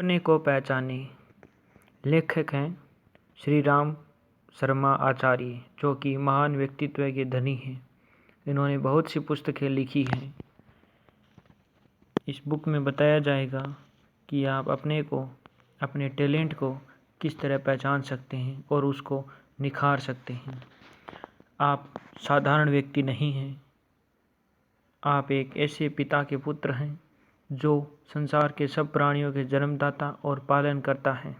अपने को पहचाने। लेखक हैं श्री राम शर्मा आचार्य, जो कि महान व्यक्तित्व के धनी हैं। इन्होंने बहुत सी पुस्तकें लिखी हैं। इस बुक में बताया जाएगा कि आप अपने को, अपने टैलेंट को किस तरह पहचान सकते हैं और उसको निखार सकते हैं। आप साधारण व्यक्ति नहीं हैं। आप एक ऐसे पिता के पुत्र हैं जो संसार के सब प्राणियों के जन्मदाता और पालन करता है।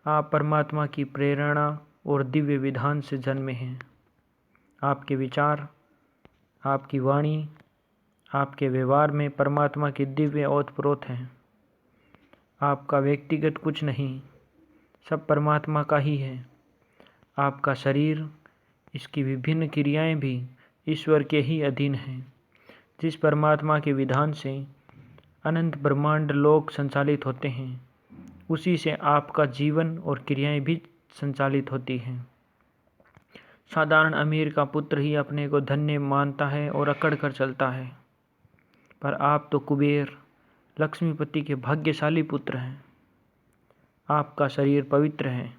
आप परमात्मा की प्रेरणा और दिव्य विधान से जन्मे हैं। आपके विचार, आपकी वाणी, आपके व्यवहार में परमात्मा की दिव्य ओतप्रोत हैं। आपका व्यक्तिगत कुछ नहीं, सब परमात्मा का ही है। आपका शरीर, इसकी विभिन्न क्रियाएं भी ईश्वर के ही अधीन हैं। जिस परमात्मा के विधान से अनंत ब्रह्मांड लोक संचालित होते हैं, उसी से आपका जीवन और क्रियाएं भी संचालित होती हैं। साधारण अमीर का पुत्र ही अपने को धन्य मानता है और अकड़ कर चलता है, पर आप तो कुबेर, लक्ष्मीपति के भाग्यशाली पुत्र हैं। आपका शरीर पवित्र है।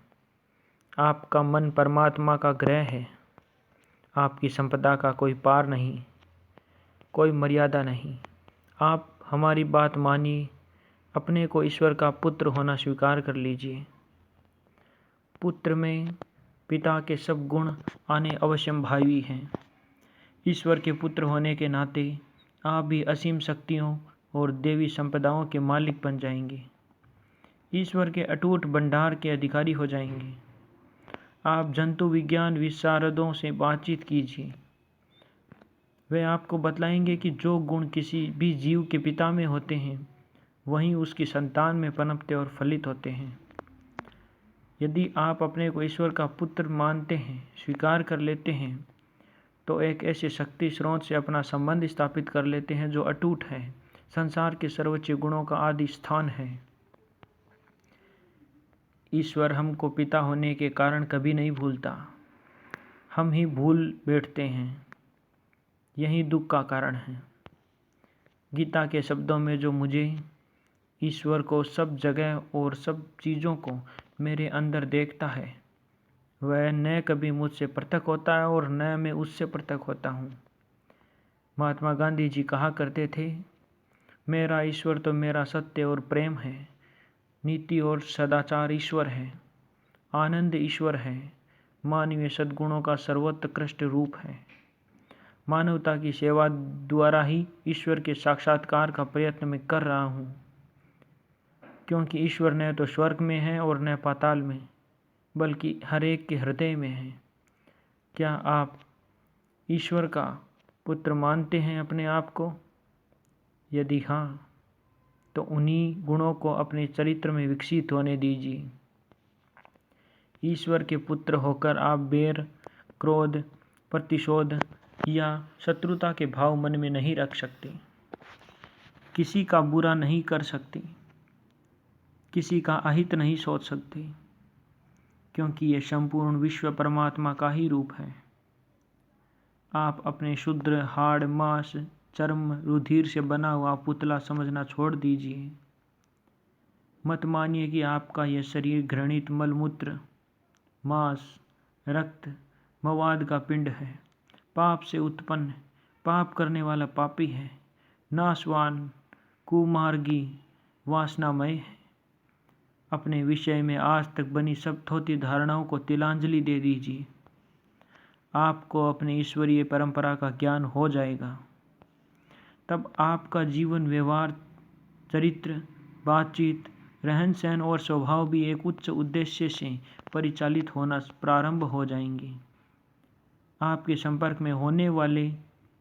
आपका मन परमात्मा का गृह है। आपकी संपदा का कोई पार नहीं, कोई मर्यादा नहीं। आप हमारी बात मानिए, अपने को ईश्वर का पुत्र होना स्वीकार कर लीजिए। पुत्र में पिता के सब गुण आने अवश्यंभावी हैं। ईश्वर के पुत्र होने के नाते आप भी असीम शक्तियों और देवी संपदाओं के मालिक बन जाएंगे। ईश्वर के अटूट भंडार के अधिकारी हो जाएंगे। आप जंतु विज्ञान विशारदों से बातचीत कीजिए। वे आपको बतलाएंगे कि जो गुण किसी भी जीव के पिता में होते हैं, वहीं उसकी संतान में पनपते और फलित होते हैं। यदि आप अपने को ईश्वर का पुत्र मानते हैं, स्वीकार कर लेते हैं, तो एक ऐसे शक्ति स्रोत से अपना संबंध स्थापित कर लेते हैं जो अटूट है, संसार के सर्वोच्च गुणों का आदि स्थान है। ईश्वर हमको पिता होने के कारण कभी नहीं भूलता, हम ही भूल बैठते हैं। यही दुख का कारण है। गीता के शब्दों में जो मुझे, ईश्वर को सब जगह और सब चीज़ों को मेरे अंदर देखता है, वह न कभी मुझसे पृथक होता है और न मैं उससे पृथक होता हूँ। महात्मा गांधी जी कहा करते थे, मेरा ईश्वर तो मेरा सत्य और प्रेम है, नीति और सदाचार ईश्वर है, आनंद ईश्वर है, मानवीय सद्गुणों का सर्वोत्कृष्ट रूप है। मानवता की सेवा द्वारा ही ईश्वर के साक्षात्कार का प्रयत्न मैं कर रहा हूँ, क्योंकि ईश्वर न तो स्वर्ग में है और न पाताल में, बल्कि हर एक के हृदय में है। क्या आप ईश्वर का पुत्र मानते हैं अपने आप को? यदि हाँ, तो उन्हीं गुणों को अपने चरित्र में विकसित होने दीजिए। ईश्वर के पुत्र होकर आप बैर, क्रोध, प्रतिशोध या शत्रुता के भाव मन में नहीं रख सकते। किसी का बुरा नहीं कर सकते, किसी का अहित नहीं सोच सकते, क्योंकि ये संपूर्ण विश्व परमात्मा का ही रूप है। आप अपने शुद्र हाड़, मांस, चर्म, रुधिर से बना हुआ पुतला समझना छोड़ दीजिए। मत मानिए कि आपका यह शरीर घृणित मलमूत्र, मांस, रक्त, मवाद का पिंड है, पाप से उत्पन्न, पाप करने वाला पापी है, नाशवान, कुमार्गी, वासनामय है। अपने विषय में आज तक बनी सब थोथी धारणाओं को तिलांजलि दे दीजिए। आपको अपने ईश्वरीय परंपरा का ज्ञान हो जाएगा। तब आपका जीवन, व्यवहार, चरित्र, बातचीत, रहन सहन और स्वभाव भी एक उच्च उद्देश्य से परिचालित होना प्रारंभ हो जाएंगे। आपके संपर्क में होने वाले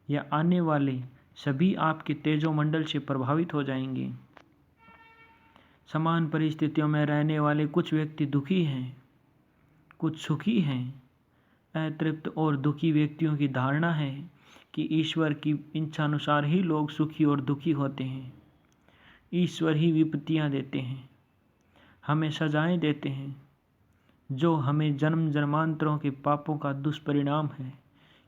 या आने वाले सभी आपके तेजोमंडल से प्रभावित हो जाएंगे। समान परिस्थितियों में रहने वाले कुछ व्यक्ति दुखी हैं, कुछ सुखी हैं। अतृप्त और दुखी व्यक्तियों की धारणा है कि ईश्वर की इच्छानुसार ही लोग सुखी और दुखी होते हैं। ईश्वर ही विपत्तियां देते हैं, हमें सजाएं देते हैं, जो हमें जन्म जन्मांतरों के पापों का दुष्परिणाम है।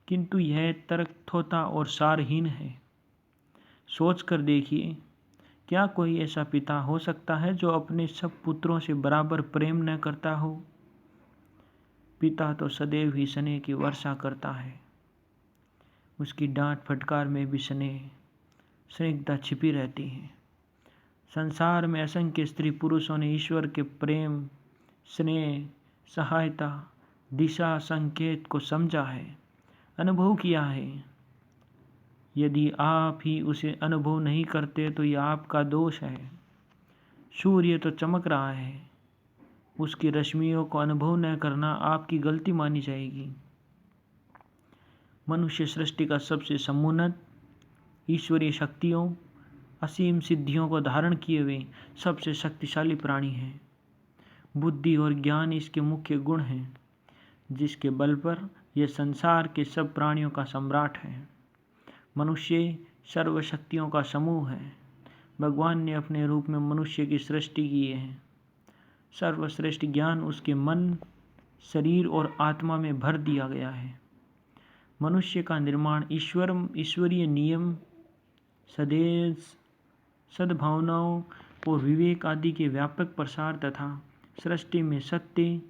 किंतु यह तर्क थोथा और सारहीन है। सोच कर देखिए क्या कोई ऐसा पिता हो सकता है जो अपने सब पुत्रों से बराबर प्रेम न करता हो? पिता तो सदैव ही स्नेह की वर्षा करता है। उसकी डांट फटकार में भी स्निग्धता छिपी रहती है। संसार में असंख्य स्त्री पुरुषों ने ईश्वर के प्रेम, स्नेह, सहायता, दिशा संकेत को समझा है, अनुभव किया है। यदि आप ही उसे अनुभव नहीं करते तो यह आपका दोष है। सूर्य तो चमक रहा है, उसकी रश्मियों को अनुभव न करना आपकी गलती मानी जाएगी। मनुष्य सृष्टि का सबसे समुन्नत, ईश्वरीय शक्तियों, असीम सिद्धियों को धारण किए हुए सबसे शक्तिशाली प्राणी है। बुद्धि और ज्ञान इसके मुख्य गुण हैं, जिसके बल पर यह संसार के सब प्राणियों का सम्राट है। मनुष्य सर्वशक्तियों का समूह है। भगवान ने अपने रूप में मनुष्य की सृष्टि की है। सर्वश्रेष्ठ ज्ञान उसके मन, शरीर और आत्मा में भर दिया गया है। मनुष्य का निर्माण ईश्वरीय नियम, सदेश, सद्भावनाओं और विवेक आदि के व्यापक प्रसार तथा सृष्टि में सत्य,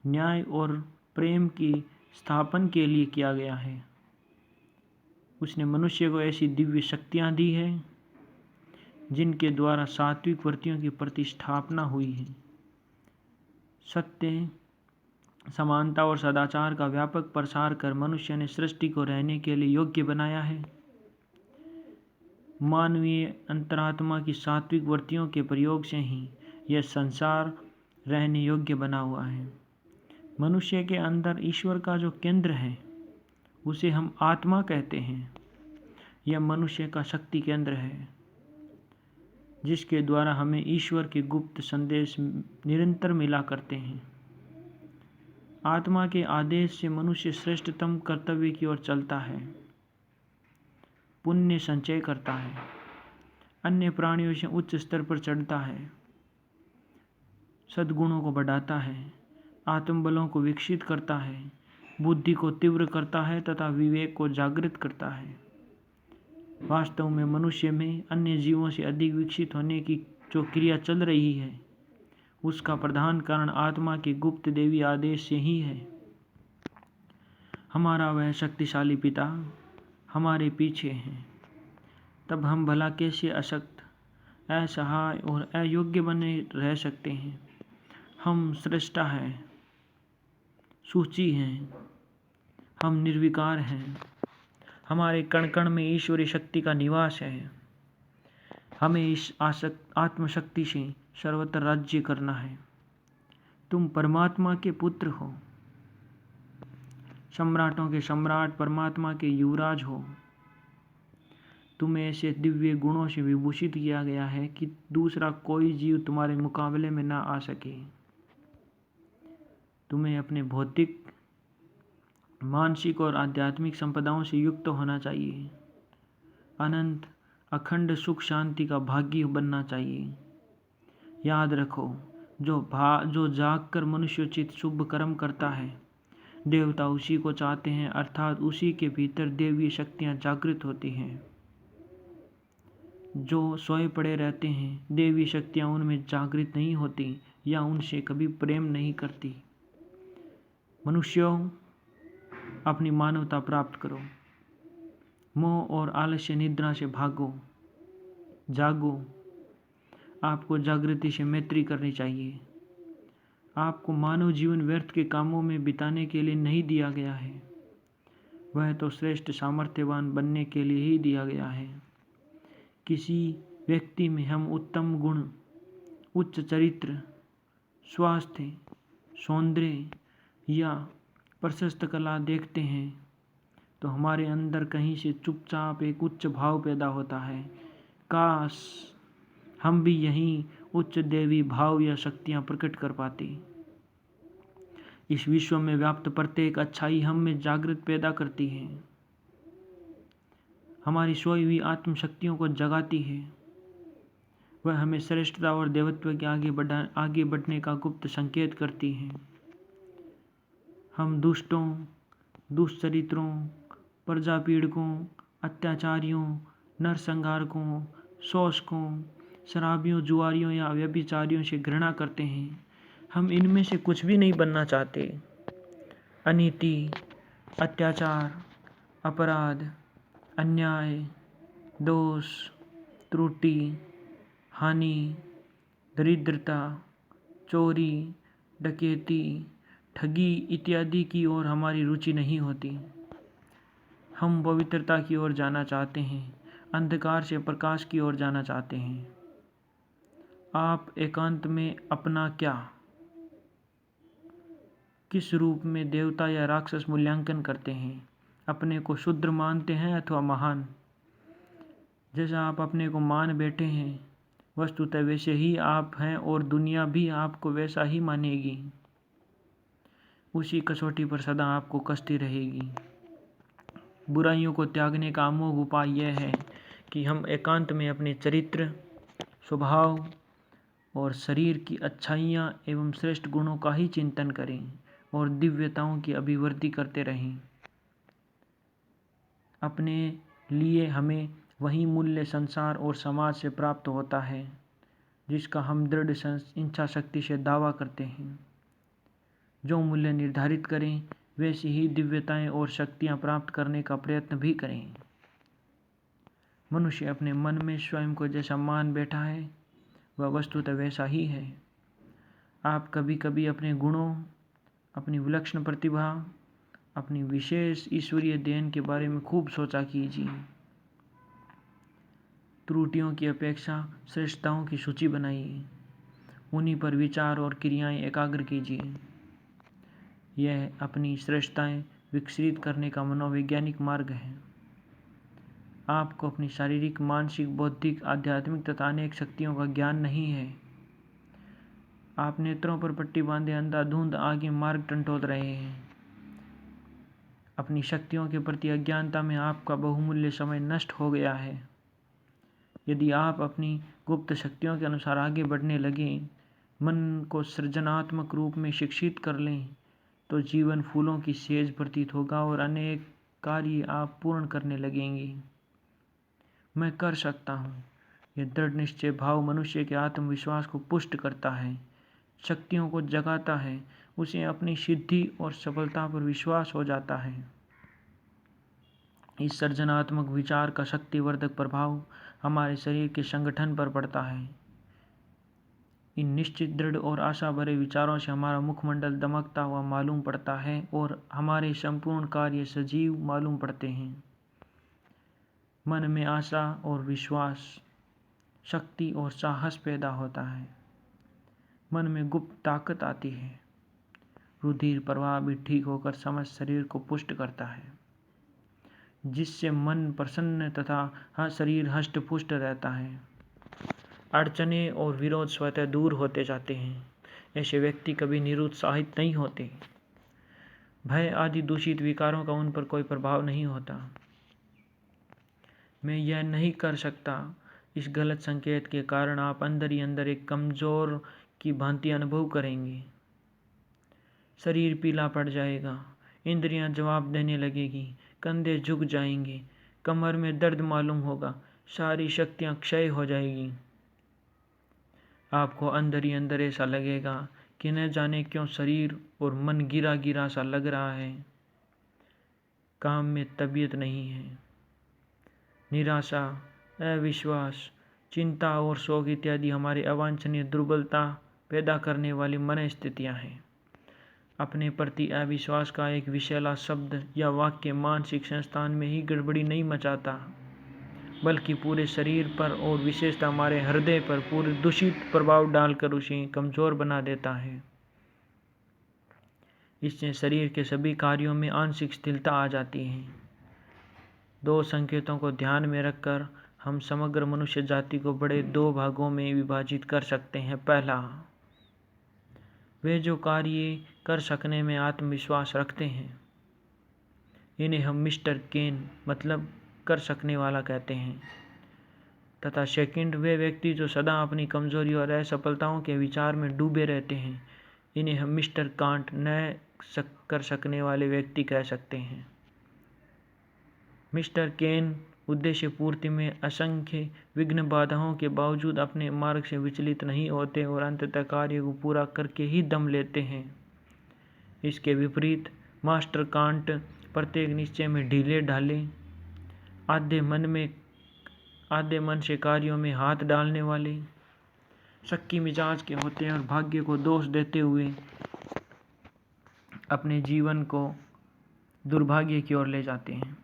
न्याय और प्रेम की स्थापन के लिए किया गया है। उसने मनुष्य को ऐसी दिव्य शक्तियाँ दी है जिनके द्वारा सात्विक वृत्तियों की प्रतिष्ठापना हुई है। सत्य, समानता और सदाचार का व्यापक प्रसार कर मनुष्य ने सृष्टि को रहने के लिए योग्य बनाया है। मानवीय अंतरात्मा की सात्विक वृत्तियों के प्रयोग से ही यह संसार रहने योग्य बना हुआ है। मनुष्य के अंदर ईश्वर का जो केंद्र है उसे हम आत्मा कहते हैं। यह मनुष्य का शक्ति केंद्र है, जिसके द्वारा हमें ईश्वर के गुप्त संदेश निरंतर मिला करते हैं। आत्मा के आदेश से मनुष्य श्रेष्ठतम कर्तव्य की ओर चलता है, पुण्य संचय करता है, अन्य प्राणियों से उच्च स्तर पर चढ़ता है, सद्गुणों को बढ़ाता है, आत्मबलों को विकसित करता है, बुद्धि को तीव्र करता है तथा विवेक को जागृत करता है। वास्तव में मनुष्य में अन्य जीवों से अधिक विकसित होने की जो क्रिया चल रही है, उसका प्रधान कारण आत्मा के गुप्त देवी आदेश से ही है। हमारा वह शक्तिशाली पिता हमारे पीछे है, तब हम भला कैसे अशक्त, असहाय और अयोग्य बने रह सकते हैं। हम सृष्टा हैं, सूची हैं, हम निर्विकार हैं। हमारे कण कण में ईश्वरीय शक्ति का निवास है। हमें इस आत्मशक्ति से सर्वत्र राज्य करना है। तुम परमात्मा के पुत्र हो, सम्राटों के सम्राट, परमात्मा के युवराज हो। तुम्हें ऐसे दिव्य गुणों से विभूषित किया गया है कि दूसरा कोई जीव तुम्हारे मुकाबले में ना आ सके। तुम्हें अपने भौतिक, मानसिक और आध्यात्मिक संपदाओं से युक्त होना चाहिए। अनंत अखंड सुख शांति का भागी बनना चाहिए। याद रखो, जो जाग कर मनुष्योचित शुभ कर्म करता है, देवता उसी को चाहते हैं, अर्थात उसी के भीतर देवीय शक्तियाँ जागृत होती हैं। जो सोए पड़े रहते हैं, देवी शक्तियाँ उनमें जागृत नहीं होती या उनसे कभी प्रेम नहीं करती। मनुष्यों, अपनी मानवता प्राप्त करो। मोह और आलस्य निद्रा से भागो, जागो। आपको जागृति से मैत्री करनी चाहिए। आपको मानव जीवन व्यर्थ के कामों में बिताने के लिए नहीं दिया गया है, वह तो श्रेष्ठ सामर्थ्यवान बनने के लिए ही दिया गया है। किसी व्यक्ति में हम उत्तम गुण, उच्च चरित्र, स्वास्थ्य, सौंदर्य या प्रशस्त कला देखते हैं तो हमारे अंदर कहीं से चुपचाप एक उच्च भाव पैदा होता है। काश हम भी यही उच्च देवी भाव या शक्तियाँ प्रकट कर पाते। इस विश्व में व्याप्त प्रत्येक अच्छाई हम में जागृत पैदा करती है, हमारी सोई हुई आत्मशक्तियों को जगाती है। वह हमें श्रेष्ठता और देवत्व के आगे बढ़ने का गुप्त संकेत करती है। हम दुष्टों, दुष्चरित्रों, प्रजापीड़कों, अत्याचारियों, नरसंहारकों, शोषकों, शराबियों, जुआरियों या व्यभिचारियों से घृणा करते हैं। हम इनमें से कुछ भी नहीं बनना चाहते। अनीति, अत्याचार, अपराध, अन्याय, दोष, त्रुटि, हानि, दरिद्रता, चोरी, डकैती, ठगी इत्यादि की ओर हमारी रुचि नहीं होती। हम पवित्रता की ओर जाना चाहते हैं, अंधकार से प्रकाश की ओर जाना चाहते हैं। आप एकांत में अपना क्या, किस रूप में देवता या राक्षस मूल्यांकन करते हैं? अपने को शूद्र मानते हैं अथवा महान? जैसा आप अपने को मान बैठे हैं, वस्तुतः वैसे ही आप हैं और दुनिया भी आपको वैसा ही मानेगी। उसी कसौटी पर सदा आपको कसती रहेगी। बुराइयों को त्यागने का अमोघ उपाय यह है कि हम एकांत में अपने चरित्र, स्वभाव और शरीर की अच्छाइयाँ एवं श्रेष्ठ गुणों का ही चिंतन करें और दिव्यताओं की अभिवृद्धि करते रहें। अपने लिए हमें वही मूल्य संसार और समाज से प्राप्त होता है जिसका हम दृढ़ इच्छा शक्ति से दावा करते हैं। जो मूल्य निर्धारित करें वैसी ही दिव्यताएं और शक्तियां प्राप्त करने का प्रयत्न भी करें। मनुष्य अपने मन में स्वयं को जैसा मान बैठा है वह वस्तुतः वैसा ही है। आप कभी कभी अपने गुणों, अपनी विलक्षण प्रतिभा, अपनी विशेष ईश्वरीय देन के बारे में खूब सोचा कीजिए। त्रुटियों की अपेक्षा श्रेष्ठताओं की सूची बनाइए। उन्हीं पर विचार और क्रियाएं एकाग्र कीजिए। यह अपनी श्रेष्ठताएं विकसित करने का मनोवैज्ञानिक मार्ग है। आपको अपनी शारीरिक, मानसिक, बौद्धिक, आध्यात्मिक तथा अनेक शक्तियों का ज्ञान नहीं है। आप नेत्रों पर पट्टी बांधे अंधाधुंध आगे मार्ग टंटोल रहे हैं। अपनी शक्तियों के प्रति अज्ञानता में आपका बहुमूल्य समय नष्ट हो गया है। यदि आप अपनी गुप्त शक्तियों के अनुसार आगे बढ़ने लगें, मन को सृजनात्मक रूप में शिक्षित कर लें, तो जीवन फूलों की सेज प्रतीत होगा और अनेक कार्य आप पूर्ण करने लगेंगे। मैं कर सकता हूँ, यह दृढ़ निश्चय भाव मनुष्य के आत्मविश्वास को पुष्ट करता है, शक्तियों को जगाता है, उसे अपनी सिद्धि और सफलता पर विश्वास हो जाता है। इस सृजनात्मक विचार का शक्तिवर्धक प्रभाव हमारे शरीर के संगठन पर पड़ता है। इन निश्चित, दृढ़ और आशा भरे विचारों से हमारा मुखमंडल दमकता हुआ मालूम पड़ता है और हमारे संपूर्ण कार्य सजीव मालूम पड़ते हैं। मन में आशा और विश्वास, शक्ति और साहस पैदा होता है। मन में गुप्त ताकत आती है। रुधिर प्रवाह भी ठीक होकर समस्त शरीर को पुष्ट करता है, जिससे मन प्रसन्न तथा शरीर हष्ट पुष्ट रहता है। अड़चने और विरोध स्वतः दूर होते जाते हैं। ऐसे व्यक्ति कभी निरुत्साहित नहीं होते। भय आदि दूषित विकारों का उन पर कोई प्रभाव नहीं होता। मैं यह नहीं कर सकता, इस गलत संकेत के कारण आप अंदर ही अंदर एक कमज़ोर की भांति अनुभव करेंगे। शरीर पीला पड़ जाएगा, इंद्रियां जवाब देने लगेगी, कंधे झुक जाएंगे, कमर में दर्द मालूम होगा, सारी शक्तियां क्षय हो जाएगी। आपको अंदर ही अंदर ऐसा लगेगा कि न जाने क्यों शरीर और मन गिरा गिरा सा लग रहा है। काम में तबीयत नहीं है। निराशा, अविश्वास, चिंता और शोक इत्यादि हमारी अवांछनीय दुर्बलता पैदा करने वाली मन स्थितियाँ हैं। अपने प्रति अविश्वास का एक विषैला शब्द या वाक्य मानसिक संस्थान में ही गड़बड़ी नहीं मचाता, बल्कि पूरे शरीर पर और विशेषतः हमारे हृदय पर पूरे दूषित प्रभाव डालकर उसे कमज़ोर बना देता है। इससे शरीर के सभी कार्यों में आंशिक स्थिरता आ जाती है। दो संकेतों को ध्यान में रखकर हम समग्र मनुष्य जाति को बड़े दो भागों में विभाजित कर सकते हैं। पहला, वे जो कार्य कर सकने में आत्मविश्वास रखते हैं, इन्हें हम मिस्टर केन मतलब कर सकने वाला कहते हैं। तथा सेकंड, वे व्यक्ति जो सदा अपनी कमजोरी और असफलताओं के विचार में डूबे रहते हैं, इन्हें हम मिस्टर कांट न कर सकने वाले व्यक्ति कह सकते हैं। मिस्टर केन उद्देश्य पूर्ति में असंख्य विघ्न बाधाओं के बावजूद अपने मार्ग से विचलित नहीं होते और अंततः कार्य को पूरा करके ही दम लेते हैं। इसके विपरीत मास्टर कांट प्रत्येक निश्चय में ढीले ढाले, आधे मन से कार्यों में हाथ डालने वाले, शक्की मिजाज के होते हैं और भाग्य को दोष देते हुए अपने जीवन को दुर्भाग्य की ओर ले जाते हैं।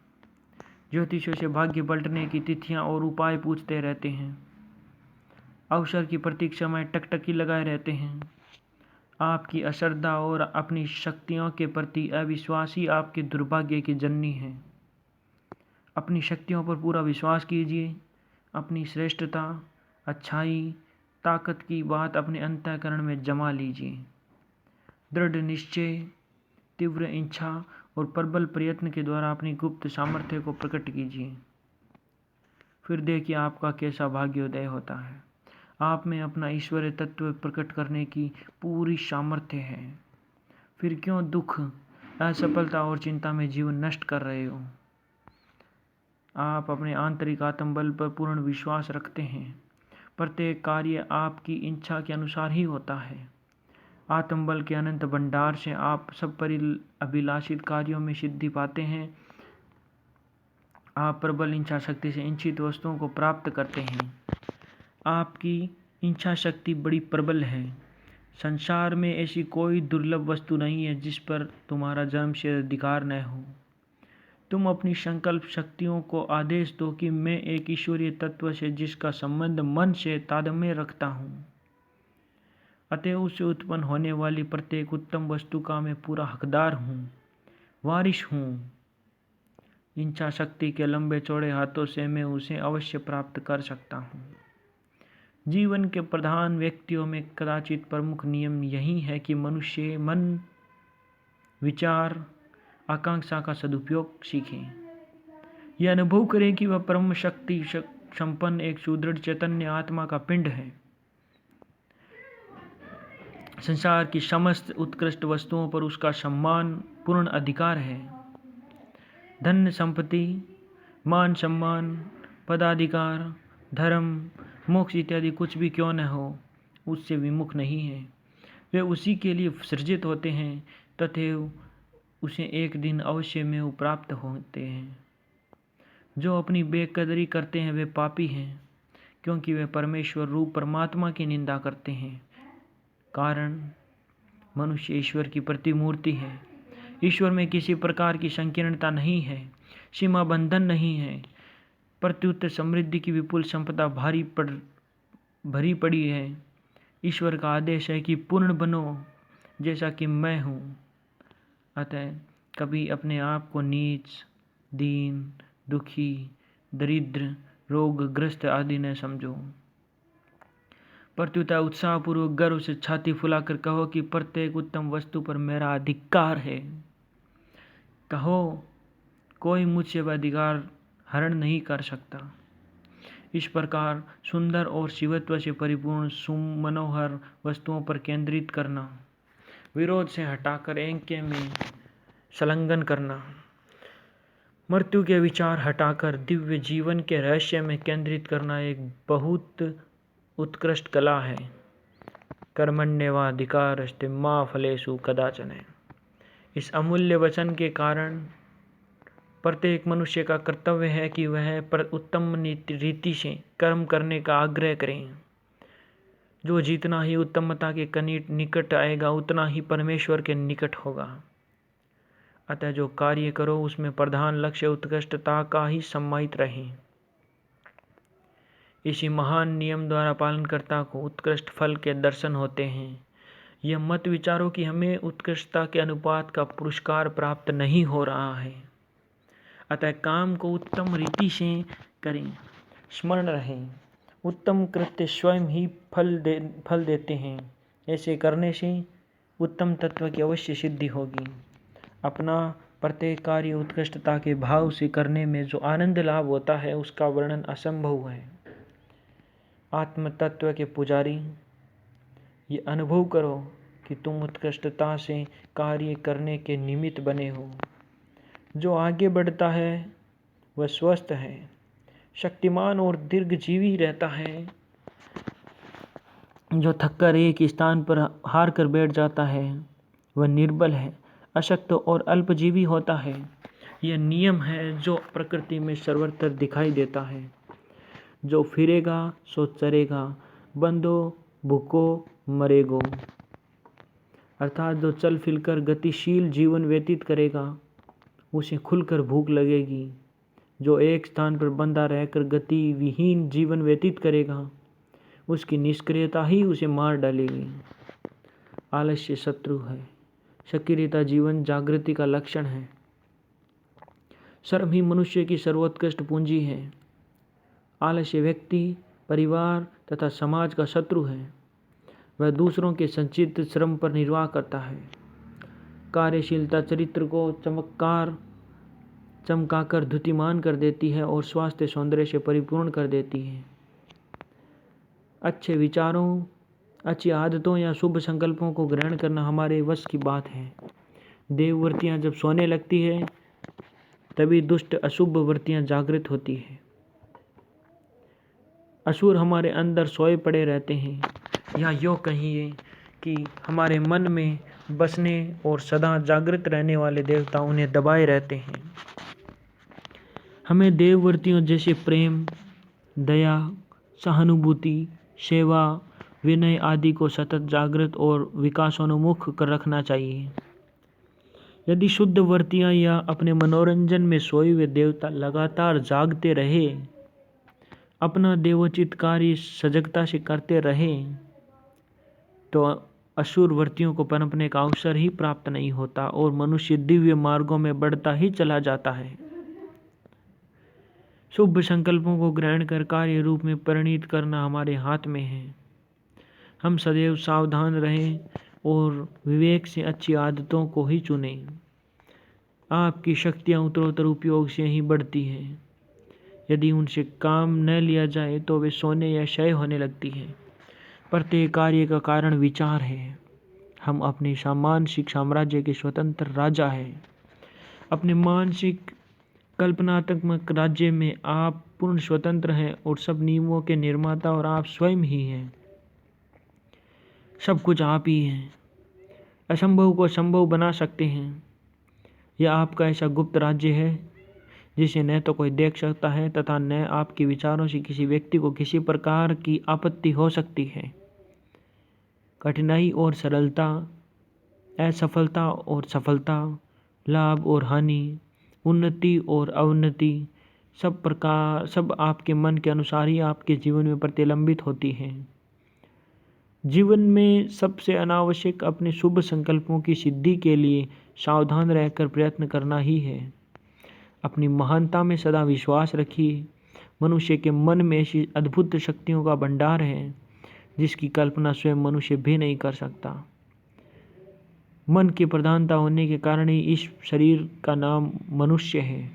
ज्योतिषियों से भाग्य पलटने की तिथियां और उपाय पूछते रहते हैं। अवसर की प्रतीक्षा में टकटकी लगाए रहते हैं। आपकी अश्रद्धा और अपनी शक्तियों के प्रति अविश्वास ही आपके दुर्भाग्य की जननी है। अपनी शक्तियों पर पूरा विश्वास कीजिए। अपनी श्रेष्ठता, अच्छाई, ताकत की बात अपने अंतःकरण में जमा लीजिए। दृढ़ निश्चय, तीव्र इच्छा और प्रबल प्रयत्न के द्वारा अपनी गुप्त सामर्थ्य को प्रकट कीजिए। फिर देखिए आपका कैसा भाग्योदय होता है। आप में अपना ईश्वरीय तत्व प्रकट करने की पूरी सामर्थ्य है। फिर क्यों दुख, असफलता और चिंता में जीवन नष्ट कर रहे हो? आप अपने आंतरिक आत्मबल पर पूर्ण विश्वास रखते हैं। प्रत्येक कार्य आपकी इच्छा के अनुसार ही होता है। आत्मबल के अनंत भंडार से आप सब अभिलाषित कार्यों में सिद्धि पाते हैं। आप प्रबल इच्छा शक्ति से इच्छित वस्तुओं को प्राप्त करते हैं। आपकी इच्छा शक्ति बड़ी प्रबल है। संसार में ऐसी कोई दुर्लभ वस्तु नहीं है जिस पर तुम्हारा जन्म से अधिकार न हो। तुम अपनी संकल्प शक्तियों को आदेश दो कि मैं एक ईश्वरीय तत्व से जिसका संबंध मन से तादात्म्य रखता हूँ, अतः उससे उत्पन्न होने वाली प्रत्येक उत्तम वस्तु का मैं पूरा हकदार हूँ, वारिश हूँ। इच्छा शक्ति के लंबे चौड़े हाथों से मैं उसे अवश्य प्राप्त कर सकता हूँ। जीवन के प्रधान व्यक्तियों में कदाचित प्रमुख नियम यही है कि मनुष्य मन, विचार, आकांक्षा का सदुपयोग सीखें। यह अनुभव करें कि वह परम शक्ति संपन्न एक सुदृढ़ चैतन्य आत्मा का पिंड है। संसार की समस्त उत्कृष्ट वस्तुओं पर उसका सम्मान पूर्ण अधिकार है। धन संपत्ति, मान सम्मान, पदाधिकार, धर्म, मोक्ष इत्यादि कुछ भी क्यों न हो, उससे विमुख नहीं है। वे उसी के लिए सृजित होते हैं तथा उसे एक दिन अवश्य में प्राप्त होते हैं। जो अपनी बेकदरी करते हैं वे पापी हैं, क्योंकि वे परमेश्वर रूप परमात्मा की निंदा करते हैं। कारण मनुष्य ईश्वर की प्रतिमूर्ति है। ईश्वर में किसी प्रकार की संकीर्णता नहीं है, सीमा बंधन नहीं है। प्रत्युत समृद्धि की विपुल संपदा भरी पड़ी है। ईश्वर का आदेश है कि पूर्ण बनो जैसा कि मैं हूँ। अतः कभी अपने आप को नीच, दीन, दुखी, दरिद्र, रोगग्रस्त आदि न समझो। प्रत्युत उत्साहपूर्वक गर्व से छाती फुलाकर कहो कि प्रत्येक उत्तम वस्तु पर मेरा अधिकार है। कहो, कोई मुझसे वह अधिकार हरण नहीं कर सकता। इस प्रकार सुंदर और शिवत्व से परिपूर्ण सुमनोहर वस्तुओं पर केंद्रित करना, विरोध से हटाकर ऐक्य में संलग्न करना, मृत्यु के विचार हटाकर दिव्य जीवन के रहस्य में केंद्रित करना एक बहुत उत्कृष्ट कला है। कर्मण्येवाधिकारस्ते मा फलेषु कदाचन। इस अमूल्य वचन के कारण प्रत्येक मनुष्य का कर्तव्य है कि वह उत्तम रीति से कर्म करने का आग्रह करें। जो जितना ही उत्तमता के निकट आएगा उतना ही परमेश्वर के निकट होगा। अतः जो कार्य करो उसमें प्रधान लक्ष्य उत्कृष्टता का ही सम्मानित रहे। इसी महान नियम द्वारा पालनकर्ता को उत्कृष्ट फल के दर्शन होते हैं। यह मत विचारो कि हमें उत्कृष्टता के अनुपात का पुरस्कार प्राप्त नहीं हो रहा है। अतः काम को उत्तम रीति से करें। स्मरण रहे, उत्तम कृत्य स्वयं ही फल देते हैं। ऐसे करने से उत्तम तत्व की अवश्य सिद्धि होगी। अपना प्रत्येक कार्य उत्कृष्टता के भाव से करने में जो आनंद लाभ होता है उसका वर्णन असंभव है। आत्म तत्व के पुजारी, ये अनुभव करो कि तुम उत्कृष्टता से कार्य करने के निमित्त बने हो। जो आगे बढ़ता है वह स्वस्थ है, शक्तिमान और दीर्घजीवी रहता है। जो थककर एक स्थान पर हार कर बैठ जाता है वह निर्बल है, अशक्त और अल्पजीवी होता है। यह नियम है जो प्रकृति में सर्वत्र दिखाई देता है। जो फिरेगा सो चरेगा, बंदो भूखो मरेगो। अर्थात जो चल फिरकर गतिशील जीवन व्यतीत करेगा उसे खुलकर भूख लगेगी। जो एक स्थान पर बंधा रहकर गतिविहीन जीवन व्यतीत करेगा उसकी निष्क्रियता ही उसे मार डालेगी। आलस्य शत्रु है, सक्रियता जीवन जागृति का लक्षण है। शर्म ही मनुष्य की सर्वोत्कृष्ट पूंजी है। आलस्य व्यक्ति, परिवार तथा समाज का शत्रु है। वह दूसरों के संचित श्रम पर निर्वाह करता है। कार्यशीलता चरित्र को चमकाकर द्युतिमान कर देती है और स्वास्थ्य सौंदर्य से परिपूर्ण कर देती है। अच्छे विचारों, अच्छी आदतों या शुभ संकल्पों को ग्रहण करना हमारे वश की बात है। देववृत्तियाँ जब सोने लगती है तभी दुष्ट अशुभ वृत्तियाँ जागृत होती है। असुर हमारे अंदर सोए पड़े रहते हैं, या यूँ कहिए कि हमारे मन में बसने और सदा जागृत रहने वाले देवता उन्हें दबाए रहते हैं। हमें देववृत्तियों जैसे प्रेम, दया, सहानुभूति, सेवा, विनय आदि को सतत जागृत और विकासोन्मुख कर रखना चाहिए। यदि शुद्ध वृत्तियाँ या अपने मनोरंजन में सोए हुए देवता लगातार जागते रहे, अपना देवोचित कार्य सजगता से करते रहे, तो असुर वृत्तियों को पनपने का अवसर ही प्राप्त नहीं होता और मनुष्य दिव्य मार्गों में बढ़ता ही चला जाता है। शुभ संकल्पों को ग्रहण कर कार्य रूप में परिणित करना हमारे हाथ में है। हम सदैव सावधान रहें और विवेक से अच्छी आदतों को ही चुनें। आपकी शक्तियाँ उत्तरोत्तर उपयोग से ही बढ़ती हैं। यदि उनसे काम न लिया जाए तो वे सोने या क्षय होने लगती हैं। प्रत्येक कार्य का कारण विचार है। हम अपने मानसिक साम्राज्य के स्वतंत्र राजा हैं। अपने मानसिक कल्पनात्मक राज्य में आप पूर्ण स्वतंत्र हैं और सब नियमों के निर्माता और आप स्वयं ही हैं। सब कुछ आप ही हैं। असंभव को संभव बना सकते हैं। यह आपका ऐसा गुप्त राज्य है जिसे न तो कोई देख सकता है तथा न आपके विचारों से किसी व्यक्ति को किसी प्रकार की आपत्ति हो सकती है। कठिनाई और सरलता, असफलता और सफलता, लाभ और हानि, उन्नति और अवनति, सब आपके मन के अनुसार ही आपके जीवन में प्रतिलंबित होती हैं। जीवन में सबसे अनावश्यक अपने शुभ संकल्पों की सिद्धि के लिए सावधान रहकर प्रयत्न करना ही है। अपनी महानता में सदा विश्वास रखिए। मनुष्य के मन में ऐसी अद्भुत शक्तियों का भंडार है जिसकी कल्पना स्वयं मनुष्य भी नहीं कर सकता। मन की प्रधानता होने के कारण ही इस शरीर का नाम मनुष्य है।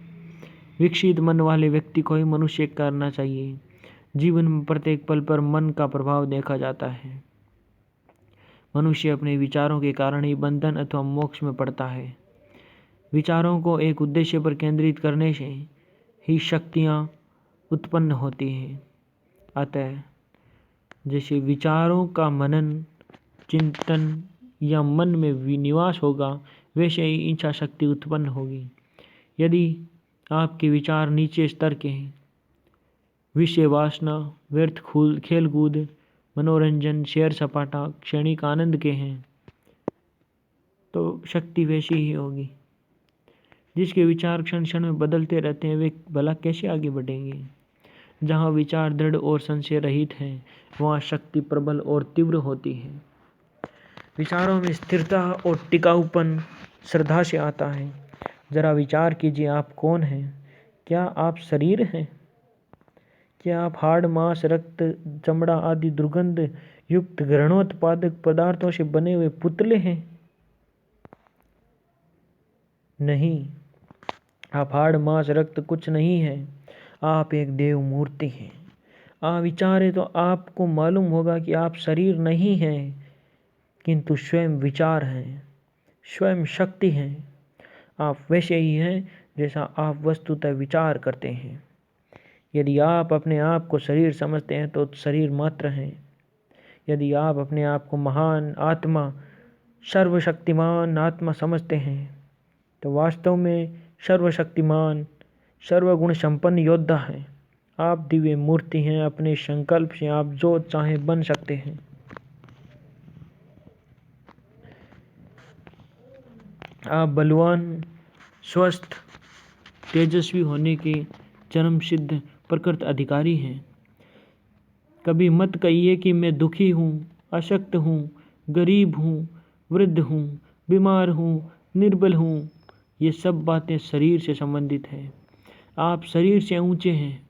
विकसित मन वाले व्यक्ति को ही मनुष्य करना चाहिए। जीवन में प्रत्येक पल पर मन का प्रभाव देखा जाता है। मनुष्य अपने विचारों के कारण ही बंधन अथवा मोक्ष में पड़ता है। विचारों को एक उद्देश्य पर केंद्रित करने से ही शक्तियाँ उत्पन्न होती हैं। अतः जैसे विचारों का मनन, चिंतन या मन में विनिवास होगा, वैसे ही इच्छा शक्ति उत्पन्न होगी। यदि आपके विचार नीचे स्तर के हैं, विषय वासना, व्यर्थ खेलकूद, मनोरंजन, सैर सपाटा, क्षणिक आनंद के हैं, तो शक्ति वैसी ही होगी। जिसके विचार क्षण क्षण में बदलते रहते हैं, वे भला कैसे आगे बढ़ेंगे। जहाँ विचार दृढ़ और संशय रहित हैं, वहाँ शक्ति प्रबल और तीव्र होती है। विचारों में स्थिरता और टिकाऊपन श्रद्धा से आता है। जरा विचार कीजिए, आप कौन हैं? क्या आप शरीर हैं? क्या आप हाड़, मांस, रक्त, चमड़ा आदि दुर्गंध युक्त घृणोत्पादक पदार्थों से बने हुए पुतले हैं? नहीं, आप हाड़, मांस, रक्त कुछ नहीं है। आप एक देव मूर्ति हैं। आप विचारें तो आपको मालूम होगा कि आप शरीर नहीं हैं, किंतु स्वयं विचार हैं, स्वयं शक्ति हैं। आप वैसे ही हैं जैसा आप वस्तुतः विचार करते हैं। यदि आप अपने आप को शरीर समझते हैं तो शरीर मात्र हैं। यदि आप अपने आप को महान आत्मा, सर्वशक्तिमान आत्मा समझते हैं तो वास्तव में सर्वशक्तिमान, सर्वगुण संपन्न योद्धा हैं। आप दिव्य मूर्ति हैं। अपने संकल्प से आप जो चाहें बन सकते हैं। आप बलवान, स्वस्थ, तेजस्वी होने के जन्मसिद्ध प्रकृत अधिकारी हैं। कभी मत कहिए कि मैं दुखी हूँ, अशक्त हूँ, गरीब हूँ, वृद्ध हूँ, बीमार हूँ, निर्बल हूँ। ये सब बातें शरीर से संबंधित हैं। आप शरीर से ऊंचे हैं।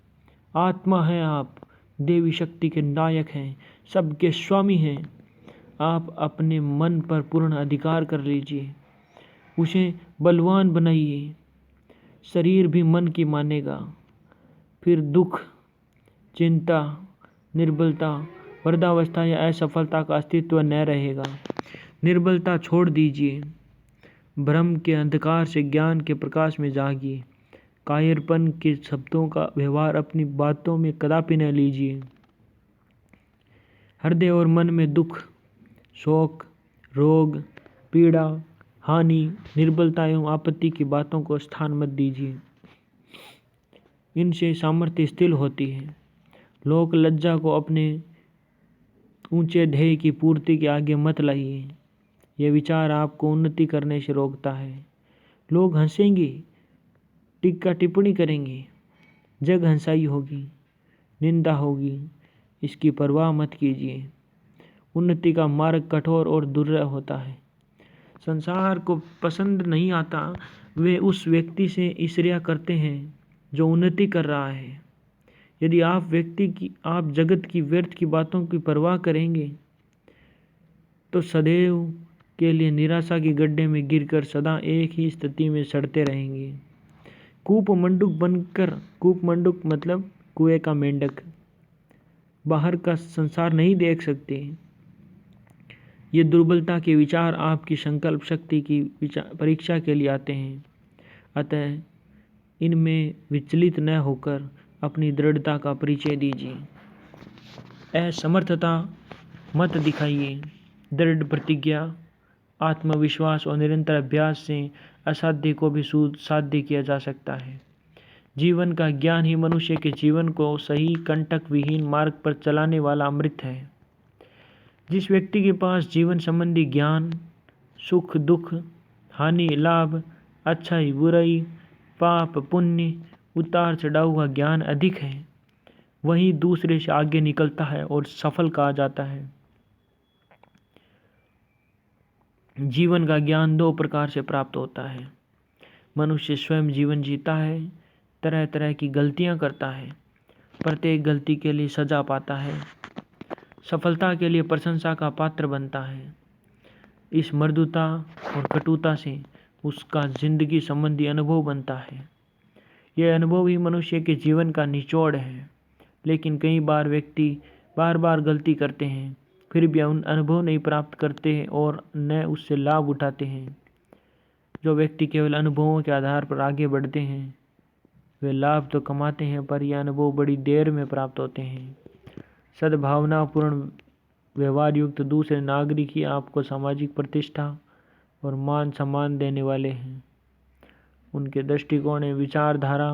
आत्मा है आप, देवी शक्ति के नायक हैं, सबके स्वामी हैं। आप अपने मन पर पूर्ण अधिकार कर लीजिए, उसे बलवान बनाइए। शरीर भी मन की मानेगा। फिर दुख, चिंता, निर्बलता, वृद्धावस्था या असफलता का अस्तित्व न रहेगा। निर्बलता छोड़ दीजिए। भ्रम के अंधकार से ज्ञान के प्रकाश में जागिए। कायरपन के शब्दों का व्यवहार अपनी बातों में कदापि न लीजिए। हृदय और मन में दुख, शोक, रोग, पीड़ा, हानि, निर्बलता एवं आपत्ति की बातों को स्थान मत दीजिए। इनसे सामर्थ्य स्थिर होती है। लोक लज्जा को अपने ऊंचे ध्येय की पूर्ति के आगे मत लाइए। यह विचार आपको उन्नति करने से रोकता है। लोग हंसेंगे, टीका टिप्पणी करेंगे, जग हंसाई होगी, निंदा होगी। इसकी परवाह मत कीजिए। उन्नति का मार्ग कठोर और दुर्लभ होता है। संसार को पसंद नहीं आता। वे उस व्यक्ति से ईर्ष्या करते हैं जो उन्नति कर रहा है। यदि आप जगत की व्यर्थ की बातों की परवाह करेंगे तो सदैव के लिए निराशा के गड्ढे में गिरकर सदा एक ही स्थिति में सड़ते रहेंगे। कूप मंडूक मतलब कुएं का मेंढक, बाहर का संसार नहीं देख सकते। ये दुर्बलता के विचार आपकी संकल्प शक्ति की परीक्षा के लिए आते हैं। अतः इनमें विचलित न होकर अपनी दृढ़ता का परिचय दीजिए। असमर्थता मत दिखाइए। दृढ़ प्रतिज्ञा, आत्मविश्वास और निरंतर अभ्यास से असाध्य को भी साध्य किया जा सकता है। जीवन का ज्ञान ही मनुष्य के जीवन को सही कंटक विहीन मार्ग पर चलाने वाला अमृत है। जिस व्यक्ति के पास जीवन संबंधी ज्ञान, सुख दुख, हानि लाभ, अच्छाई बुराई, पाप पुण्य, उतार चढ़ाव का ज्ञान अधिक है, वही दूसरे से आगे निकलता है और सफल कहा जाता है। जीवन का ज्ञान दो प्रकार से प्राप्त होता है। मनुष्य स्वयं जीवन जीता है, तरह तरह की गलतियां करता है, प्रत्येक गलती के लिए सजा पाता है, सफलता के लिए प्रशंसा का पात्र बनता है। इस मृदुता और कटुता से उसका जिंदगी संबंधी अनुभव बनता है। यह अनुभव ही मनुष्य के जीवन का निचोड़ है। लेकिन कई बार व्यक्ति बार बार गलती करते हैं, फिर भी अनुभव नहीं प्राप्त करते हैं और न उससे लाभ उठाते हैं। जो व्यक्ति केवल अनुभवों के आधार पर आगे बढ़ते हैं वे लाभ तो कमाते हैं, पर यह अनुभव बड़ी देर में प्राप्त होते हैं। सद्भावनापूर्ण व्यवहार युक्त दूसरे नागरिक ही आपको सामाजिक प्रतिष्ठा और मान सम्मान देने वाले हैं। उनके दृष्टिकोण एवं विचारधारा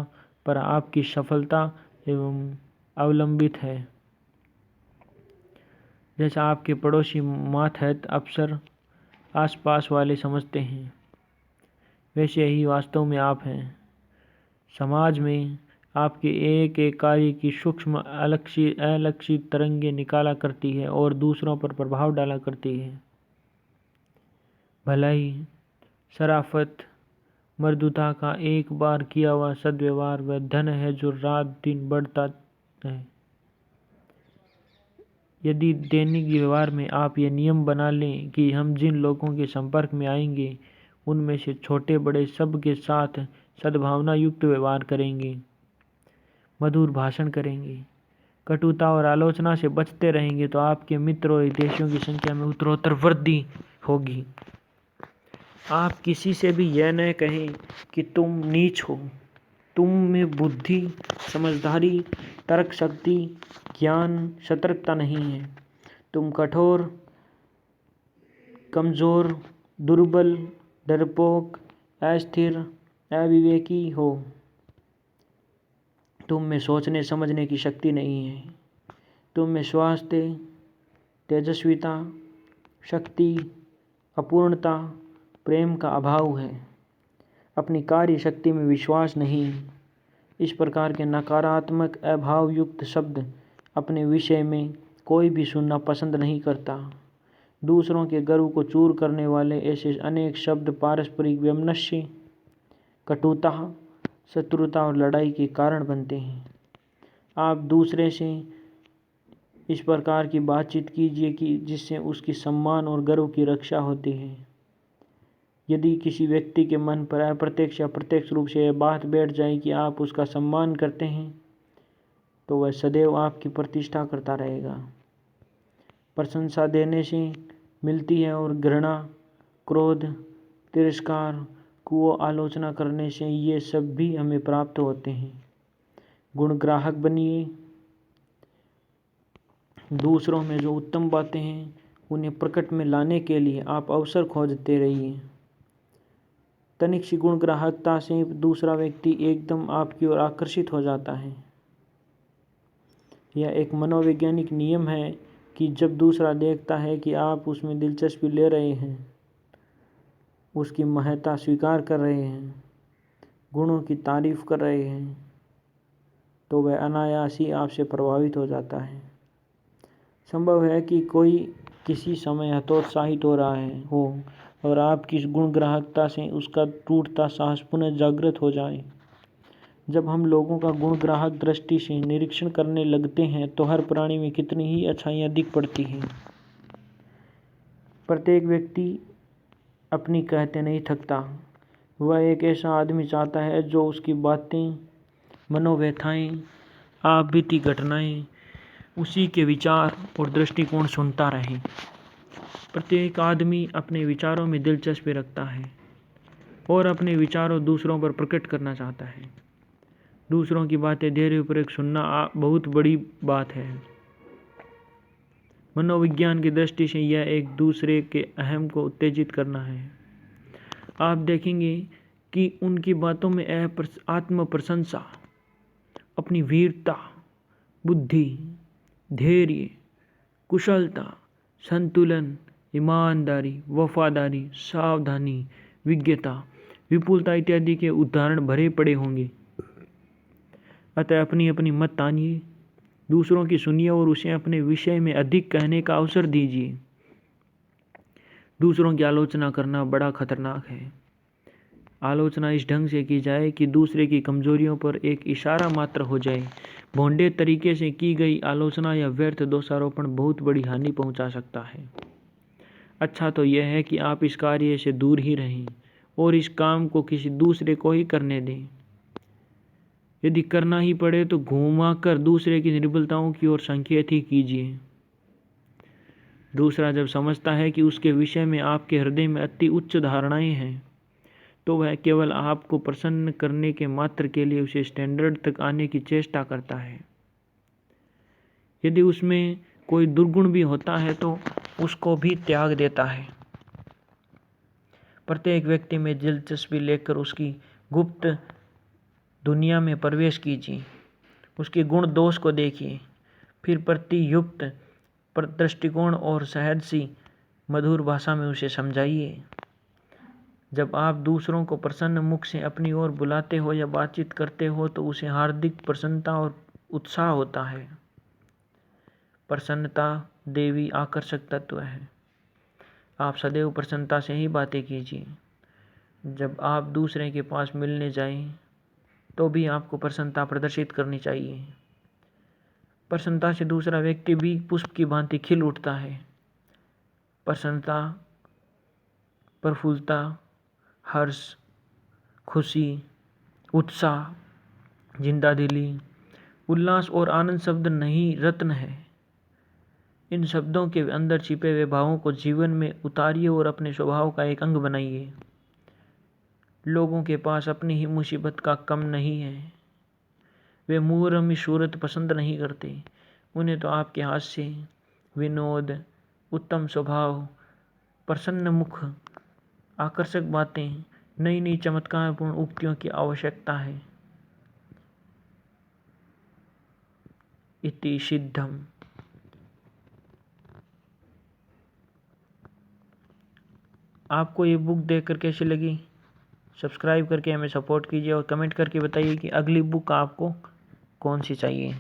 पर आपकी सफलता एवं अवलंबित है। जैसा आपके पड़ोसी मातहत अफसर आसपास वाले समझते हैं, वैसे ही वास्तव में आप हैं। समाज में आपके एक एक कार्य की सूक्ष्म अलक्षित तरंगें निकाला करती है और दूसरों पर प्रभाव डाला करती है। भलाई, शराफत, मृदुता का एक बार किया हुआ सद्व्यवहार वह धन है जो रात दिन बढ़ता है। यदि दैनिक व्यवहार में आप ये नियम बना लें कि हम जिन लोगों के संपर्क में आएंगे उनमें से छोटे बड़े सब के साथ सद्भावना युक्त व्यवहार करेंगे, मधुर भाषण करेंगे, कटुता और आलोचना से बचते रहेंगे, तो आपके मित्रों और हितैषियों की संख्या में उत्तरोत्तर वृद्धि होगी। आप किसी से भी यह न कहें कि तुम नीच हो, तुम में बुद्धि, समझदारी, तर्क शक्ति, ज्ञान, सतर्कता नहीं है। तुम कठोर, कमज़ोर, दुर्बल, डरपोक, अस्थिर, अविवेकी हो। तुम में सोचने समझने की शक्ति नहीं है। तुम में स्वास्थ्य, तेजस्विता, शक्ति, अपूर्णता, प्रेम का अभाव है। अपनी कार्य शक्ति में विश्वास नहीं। इस प्रकार के नकारात्मक अभावयुक्त शब्द अपने विषय में कोई भी सुनना पसंद नहीं करता। दूसरों के गर्व को चूर करने वाले ऐसे अनेक शब्द पारस्परिक वैमनस्य, कटुता, शत्रुता और लड़ाई के कारण बनते हैं। आप दूसरे से इस प्रकार की बातचीत कीजिए कि जिससे उसकी सम्मान और गर्व की रक्षा होती है। यदि किसी व्यक्ति के मन पर अप्रत्यक्ष या प्रत्यक्ष रूप से यह बात बैठ जाए कि आप उसका सम्मान करते हैं, तो वह सदैव आपकी प्रतिष्ठा करता रहेगा। प्रशंसा देने से मिलती है और घृणा, क्रोध, तिरस्कार, कुओ आलोचना करने से ये सब भी हमें प्राप्त होते हैं। गुणग्राहक बनिए। दूसरों में जो उत्तम बातें हैं उन्हें प्रकट में लाने के लिए आप अवसर खोजते रहिए। तनिक सी गुणग्राहकता से दूसरा व्यक्ति एकदम आपकी ओर आकर्षित हो जाता है। यह एक मनोवैज्ञानिक नियम है कि जब दूसरा देखता है कि आप उसमें दिलचस्पी ले रहे हैं, उसकी महत्ता स्वीकार कर रहे हैं, गुणों की तारीफ कर रहे हैं, तो वह अनायास ही आपसे प्रभावित हो जाता है। संभव है कि कोई किसी समय हतोत्साहित हो रहा हो और आपकी गुणग्राहकता से उसका टूटता साहस पुनः जागृत हो जाए। जब हम लोगों का गुणग्राहक दृष्टि से निरीक्षण करने लगते हैं तो हर प्राणी में कितनी ही अच्छाइयाँ दिख पड़ती हैं। प्रत्येक व्यक्ति अपनी कहते नहीं थकता। वह एक ऐसा आदमी चाहता है जो उसकी बातें, मनोव्यथाएं, आप बीती घटनाएं, उसी के विचार और दृष्टिकोण सुनता रहे। प्रत्येक आदमी अपने विचारों में दिलचस्पी रखता है और अपने विचारों दूसरों पर प्रकट करना चाहता है। दूसरों की बातें धैर्यपूर्वक सुनना बहुत बड़ी बात है। मनोविज्ञान की दृष्टि से यह एक दूसरे के अहम को उत्तेजित करना है। आप देखेंगे कि उनकी बातों में आत्म प्रशंसा, अपनी वीरता, बुद्धि, धैर्य, कुशलता, संतुलन, ईमानदारी, वफादारी, सावधानी, विज्ञता, विपुलता इत्यादि के उदाहरण भरे पड़े होंगे। अतः अपनी अपनी मत तानिए, दूसरों की सुनिए और उसे अपने विषय में अधिक कहने का अवसर दीजिए। दूसरों की आलोचना करना बड़ा खतरनाक है। आलोचना इस ढंग से की जाए कि दूसरे की कमजोरियों पर एक इशारा मात्र हो जाए। भोंडे तरीके से की गई आलोचना या व्यर्थ दोषारोपण बहुत बड़ी हानि पहुंचा सकता है। अच्छा तो यह है कि आप इस कार्य से दूर ही रहें और इस काम को किसी दूसरे को ही करने दें। यदि करना ही पड़े तो घुमाकर दूसरे की निर्बलताओं की ओर संकेत ही कीजिए। दूसरा जब समझता है कि उसके विषय में आपके हृदय में अति उच्च धारणाएं हैं, तो वह केवल आपको प्रसन्न करने के मात्र के लिए उसे स्टैंडर्ड तक आने की चेष्टा करता है। यदि उसमें कोई दुर्गुण भी होता है तो उसको भी त्याग देता है। प्रत्येक व्यक्ति में दिलचस्पी लेकर उसकी गुप्त दुनिया में प्रवेश कीजिए। उसके गुण दोष को देखिए, फिर प्रतियुक्त दृष्टिकोण और सहज सी मधुर भाषा में उसे समझाइए। जब आप दूसरों को प्रसन्न मुख से अपनी ओर बुलाते हो या बातचीत करते हो तो उसे हार्दिक प्रसन्नता और उत्साह होता है। प्रसन्नता देवी आकर्षक तत्व है। आप सदैव प्रसन्नता से ही बातें कीजिए। जब आप दूसरे के पास मिलने जाएं तो भी आपको प्रसन्नता प्रदर्शित करनी चाहिए। प्रसन्नता से दूसरा व्यक्ति भी पुष्प की भांति खिल उठता है। प्रसन्नता, प्रफुल्लता, हर्ष, खुशी, उत्साह, जिंदादिली, उल्लास और आनंद शब्द नहीं रत्न है। इन शब्दों के अंदर छिपे हुए भावों को जीवन में उतारिए और अपने स्वभाव का एक अंग बनाइए। लोगों के पास अपनी ही मुसीबत का कम नहीं है। वे मूरमी सूरत पसंद नहीं करते। उन्हें तो आपके हास्य, विनोद, उत्तम स्वभाव, प्रसन्न मुख, आकर्षक बातें, नई नई चमत्कारपूर्ण उक्तियों की आवश्यकता है। इति सिद्धम। आपको ये बुक देखकर कैसी लगी? सब्सक्राइब करके हमें सपोर्ट कीजिए और कमेंट करके बताइए कि अगली बुक आपको कौन सी चाहिए।